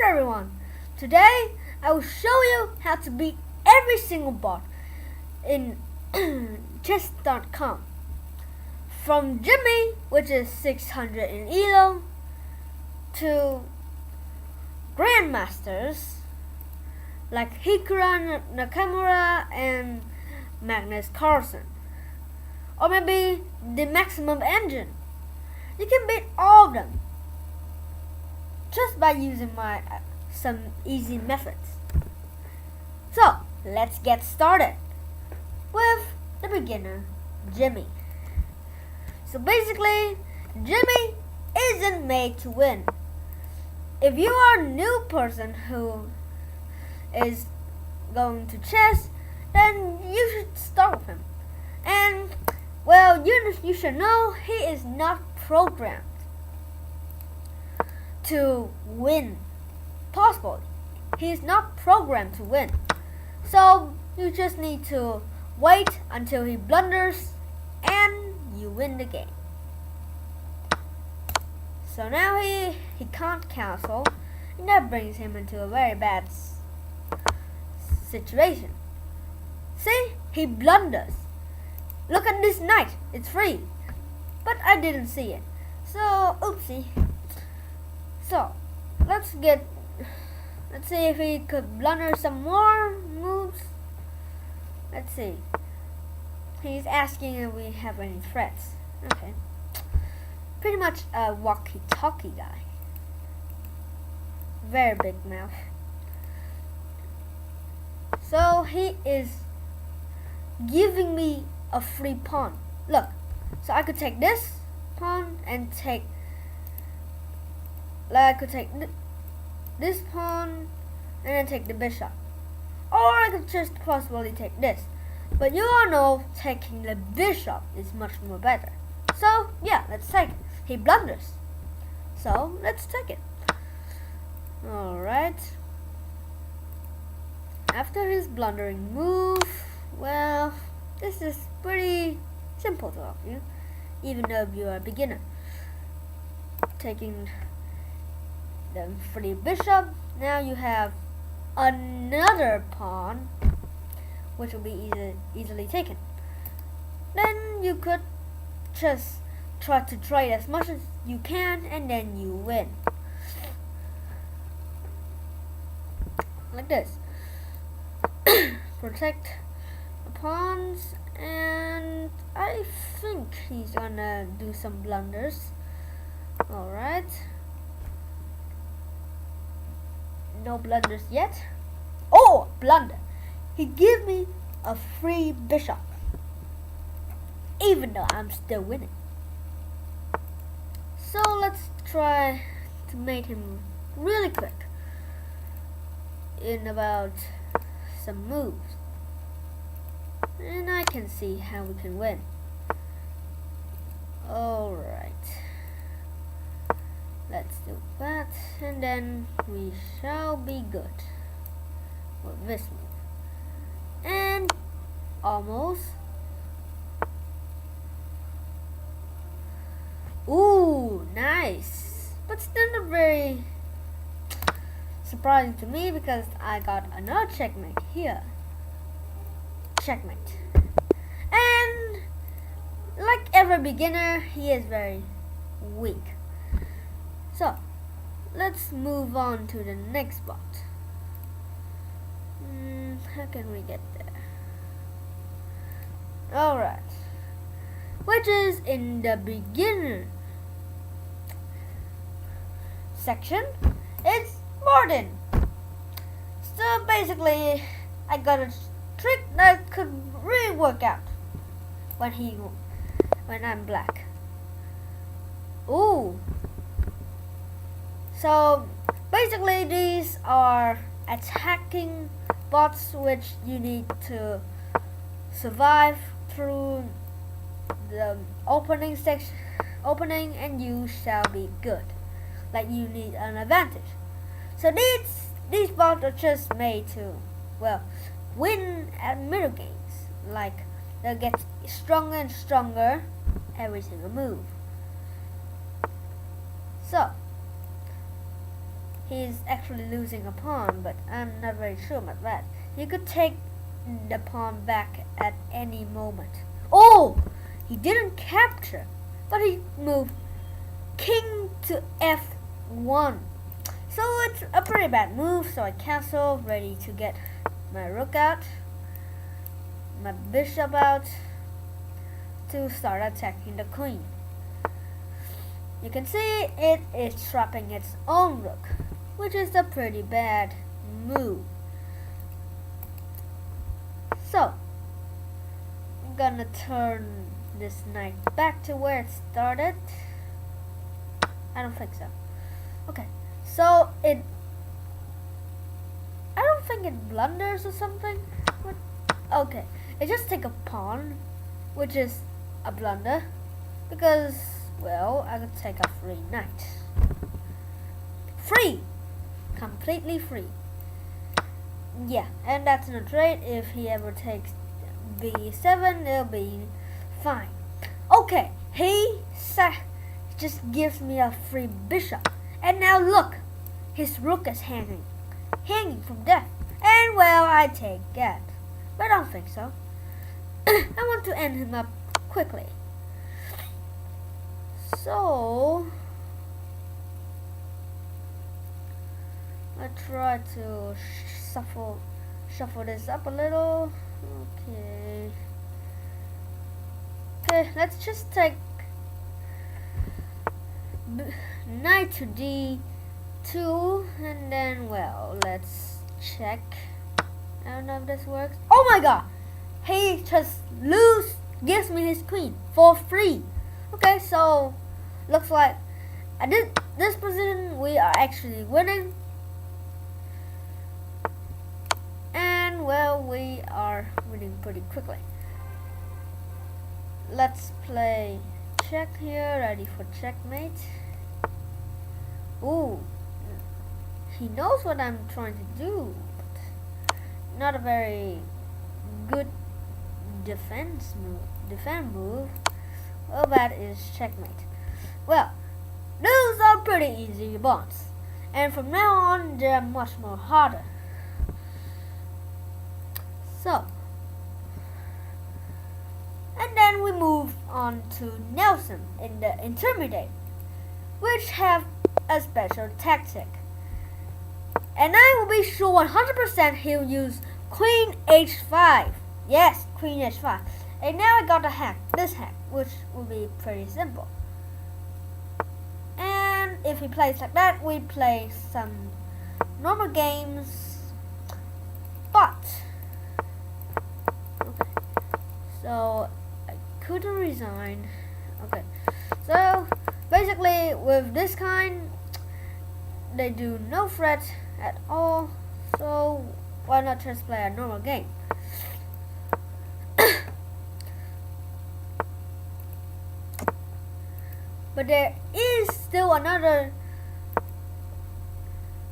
Hello everyone! Today I will show you how to beat every single bot in chess.com. From Jimmy, which is 600 in Elo, to Grandmasters like Hikura Nakamura and Magnus Carlsen. Or maybe the Maximum Engine. You can beat all of them just by using some easy methods. So let's get started with the beginner, Jimmy. So basically, Jimmy isn't made to win. If you are a new person who is going to chess, then you should start with him. And well, you should know he is not programmed to win. Possibly, he is not programmed to win. So you just need to wait until he blunders and you win the game. So now he can't cancel, and that brings him into a very bad situation. See, he blunders. Look at this knight, it's free, but I didn't see it. So oopsie. So let's see if he could blunder some more moves. Let's see. He's asking if we have any threats. Okay. Pretty much a walkie-talkie guy. Very big mouth. So he is giving me a free pawn. Look. So I could take this pawn and take, like, I could take this pawn and then take the bishop, or I could just possibly take this, but you all know taking the bishop is much more better. So yeah, let's take it. He blunders, so let's take it. Alright, after his blundering move, well, this is pretty simple to help you, even though you are a beginner. Taking the free bishop, now you have another pawn which will be easily taken. Then you could just try to trade as much as you can and then you win. Like this. Protect the pawns, and I think he's gonna do some blunders. Alright. No blunders yet. Oh, blunder. He gave me a free bishop, even though I'm still winning. So let's try to make him really quick in about some moves, and I can see how we can win. Alright, let's do that, and then we shall be good with this move. And almost. Ooh, nice. But still not very surprising to me because I got another checkmate here. Checkmate. And like every beginner, he is very weak. So let's move on to the next spot. How can we get there? Alright. Which is in the beginner section. It's Martin. So basically, I got a trick that could really work out when I'm black. Ooh. So basically, these are attacking bots which you need to survive through the opening section, and you shall be good. Like, you need an advantage. So these bots are just made to, well, win at middle games. Like, they'll get stronger and stronger every single move. So he's actually losing a pawn, but I'm not very sure about that. He could take the pawn back at any moment. Oh! He didn't capture, but he moved king to f1. So it's a pretty bad move, so I castle, ready to get my rook out, my bishop out, to start attacking the queen. You can see it is trapping its own rook, which is a pretty bad move. So, I'm gonna turn this knight back to where it started. I don't think so. Okay, so I don't think it blunders or something. What? Okay, it just take a pawn, which is a blunder, because, well, I could take a free knight. Free! Completely free. Yeah, and that's not right. If he ever takes b7, it'll be fine. Okay, he just gives me a free bishop. And now look, his rook is hanging from death. And well, I take that. But I don't think so. I want to end him up quickly. So, I try to shuffle this up a little. Okay, let's just take knight to d2, and then, well, let's check. I don't know if this works. Oh my god! He just gives me his queen for free. Okay, so looks like at this position we are actually winning. And well, we are winning pretty quickly. Let's play check here, ready for checkmate. Ooh, he knows what I'm trying to do, but not a very good defend move. Well, that is checkmate. Well, those are pretty easy bonds, and from now on they're much more harder. So, and then we move on to Nelson in the intermediate, which have a special tactic. And I will be sure 100% he'll use Queen h5. Yes, Queen h5. And now I got this hack, which will be pretty simple. And if he plays like that, we play some normal games. But, okay, so I couldn't resign. Okay, so basically with this kind, they do no threat at all. So why not just play a normal game? But there is still another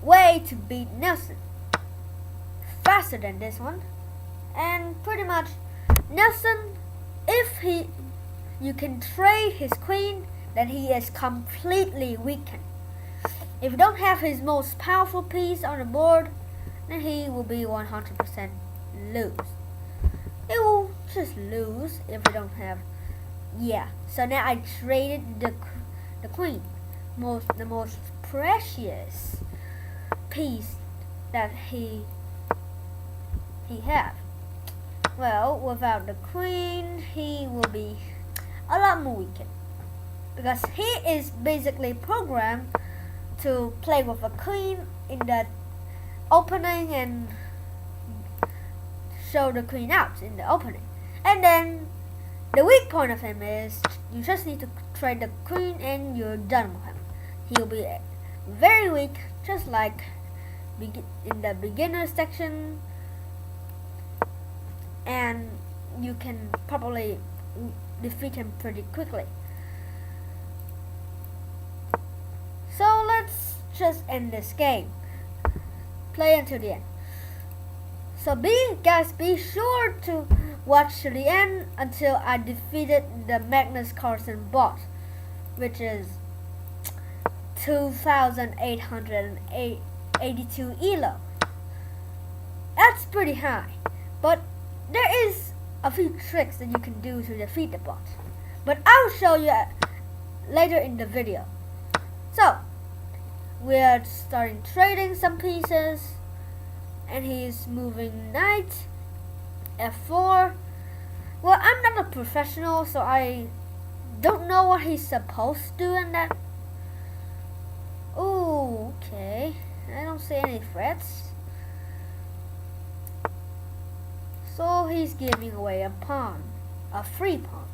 way to beat Nelson, faster than this one. And pretty much Nelson, if you can trade his queen, then he is completely weakened. If you don't have his most powerful piece on the board, then he will be 100% lose. He will just lose if you don't have. Yeah, so now I traded the queen, the most precious piece that he have. Well, without the queen, he will be a lot more weakened, because he is basically programmed to play with a queen in the opening and show the queen out in the opening. And then the weak point of him is you just need to trade the queen and you're done with him. He'll be very weak, just like in the beginner section, and you can probably defeat him pretty quickly. So let's just end this game. Play until the end. So guys, be sure to watch to the end until I defeated the Magnus Carlsen bot, which is 2,882 elo. That's pretty high, but there is a few tricks that you can do to defeat the bot, but I'll show you later in the video. So we're starting trading some pieces, and he's moving knight f4. Well, I'm not a professional, so I don't know what he's supposed to do in that. Oh, okay. I don't see any threats. So he's giving away a pawn, a free pawn.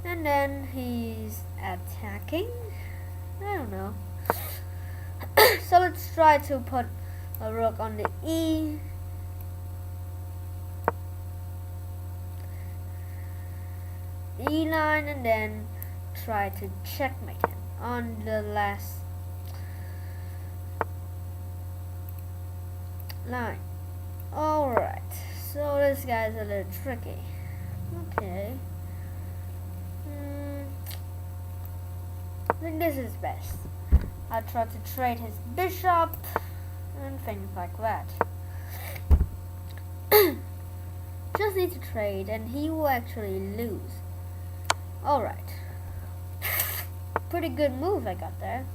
And then he's attacking. I don't know. So let's try to put a rook on the E line, and then try to checkmate him on the last line. Alright, so this guy's a little tricky. Okay. I think this is best. I'll try to trade his bishop and things like that. Just need to trade and he will actually lose. Alright. Pretty good move I got there.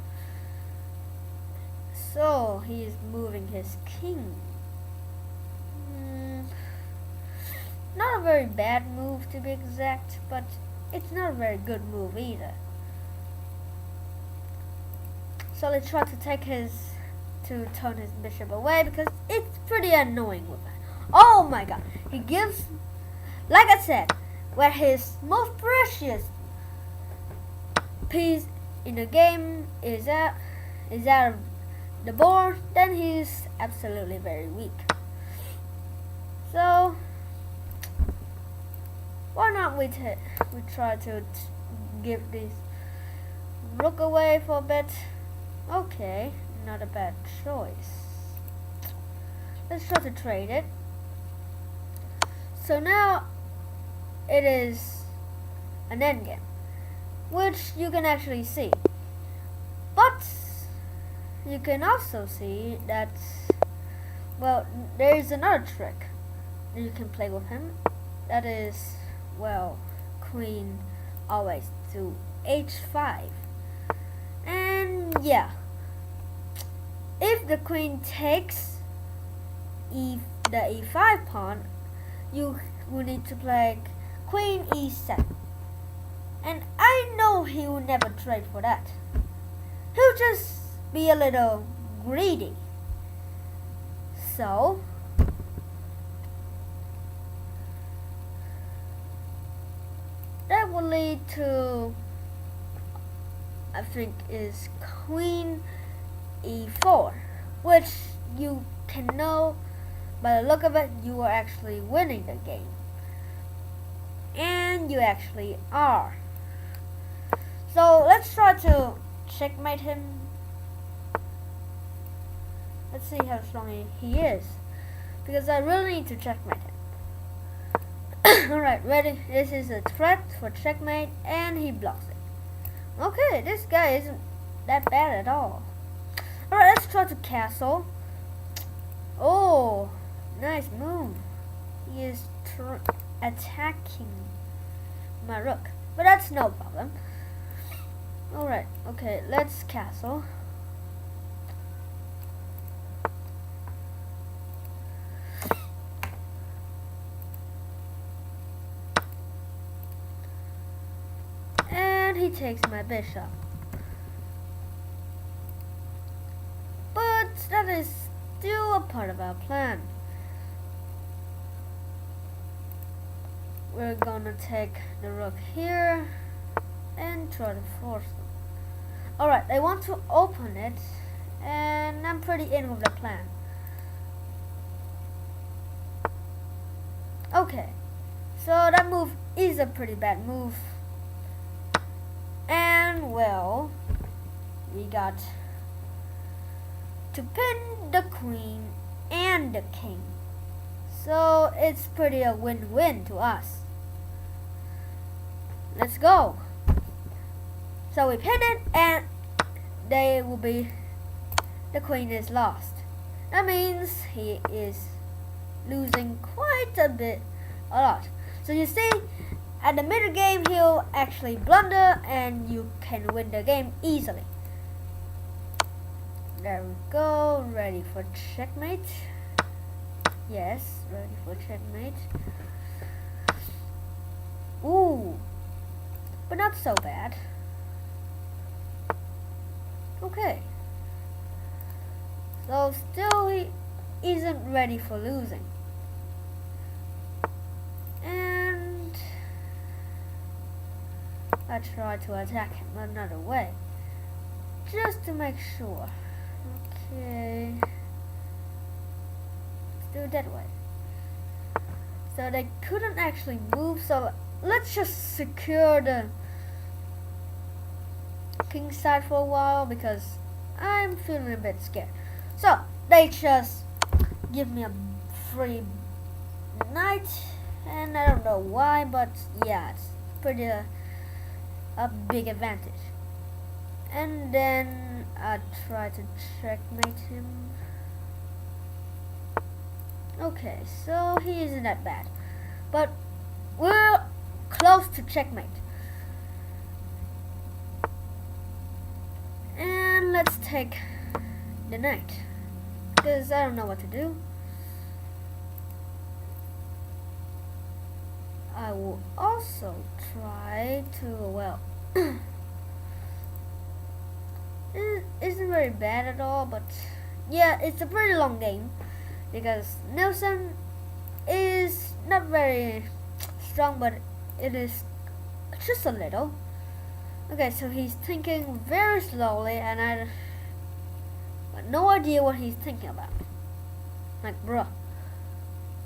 So he's moving his king. Not a very bad move to be exact, but it's not a very good move either. So let's try to turn his bishop away, because it's pretty annoying with that. Oh my god, he gives, like I said, where his most precious piece in the game is out of the board, then he's absolutely very weak. So why not we try to give this rook away for a bit. Okay, not a bad choice. Let's try to trade it. So now it is an endgame, which you can actually see. But you can also see that, well, there is another trick that you can play with him. That is, well, queen always to h5. And yeah, if the queen takes the e5 pawn, you will need to play queen e7. And I know he will never trade for that. He'll just be a little greedy. So that will lead to, I think, is queen e4, which you can know by the look of it, you are actually winning the game. And you actually are. So let's try to checkmate him. Let's see how strong he is, because I really need to checkmate him. Alright, ready? This is a threat for checkmate, and he blocks it. Okay, this guy isn't that bad at all. Alright, let's try to castle. Oh, nice move. He is attacking my rook, but that's no problem. Alright, okay, let's castle. And he takes my bishop. But that is still a part of our plan. We're gonna take the rook here and try to force them. Alright, they want to open it, and I'm pretty in with the plan. Okay, so that move is a pretty bad move. And well, we got to pin the queen and the king. So it's pretty a win-win to us. Let's go. So we pin it, and they will be the queen is lost. That means he is losing quite a lot. So you see, at the middle game he'll actually blunder and you can win the game easily. There we go, ready for checkmate. Yes, ready for checkmate. Ooh, but not so bad. Okay. So still he isn't ready for losing. And I try to attack him another way, just to make sure. Okay. Let's do it that way. So they couldn't actually move, so let's just secure the king side for a while because I'm feeling a bit scared. So they just give me a free knight, and I don't know why, but yeah, it's pretty a big advantage. And then I try to checkmate him. Okay, so he isn't that bad, but we're close to checkmate. And let's take the knight, because I don't know what to do. I will also try to, well, it isn't very bad at all, but yeah, it's a pretty long game because Nelson is not very strong, but it is just a little. Okay, so he's thinking very slowly, and I have no idea what he's thinking about. Like, bruh,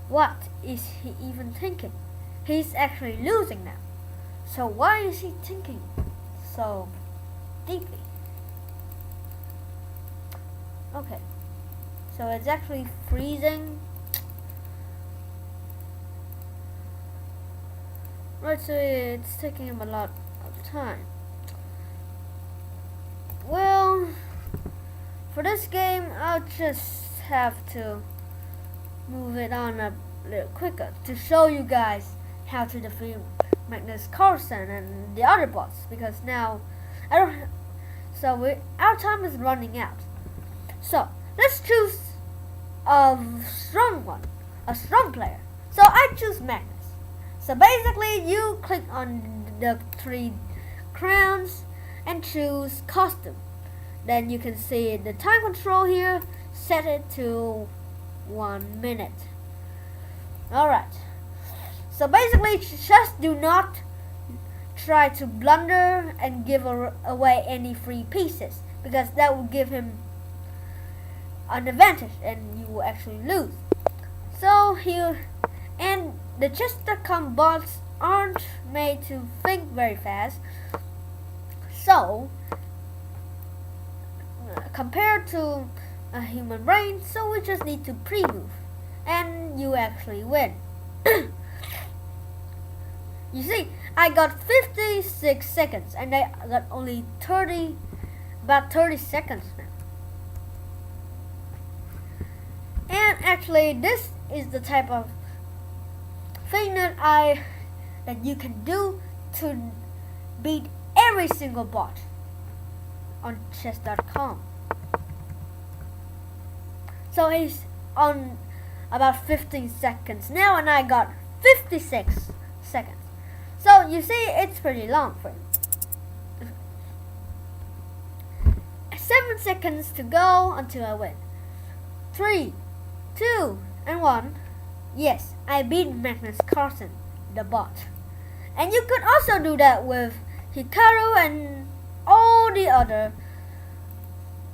what is he even thinking? He's actually losing now. So why is he thinking so deeply? Okay, so it's actually freezing. Right, so it's taking him a lot of time. Well, for this game, I'll just have to move it on a little quicker to show you guys how to defeat Magnus Carlsen and the other bots, because now I don't. Our time is running out. So let's choose a strong one, a strong player. So I choose Magnus. So basically, you click on the 3 crowns and choose custom. Then you can see the time control here. Set it to 1 minute. Alright. So basically, just do not try to blunder and give away any free pieces, because that will give him an advantage and you will actually lose. So here, and the chess.com bots aren't made to think very fast. So compared to a human brain, so we just need to pre-move and you actually win. You see, I got 56 seconds and I got only about 30 seconds now. And actually, this is the type of thing that you can do to beat every single bot on chess.com. So he's on about 15 seconds now and I got 56 seconds. So you see, it's pretty long for him. 7 seconds to go until I win. 3, 2, and 1. Yes, I beat Magnus Carlsen, the bot. And you could also do that with Hikaru and all the other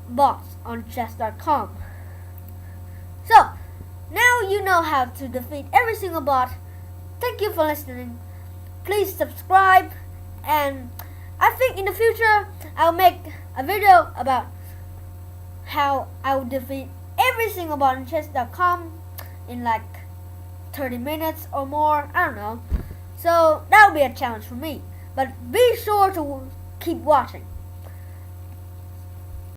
bots on chess.com. So, now you know how to defeat every single bot. Thank you for listening. Please subscribe, and I think in the future I'll make a video about how I will defeat every single bot on chess.com in like 30 minutes or more. I don't know. So that will be a challenge for me. But be sure to keep watching.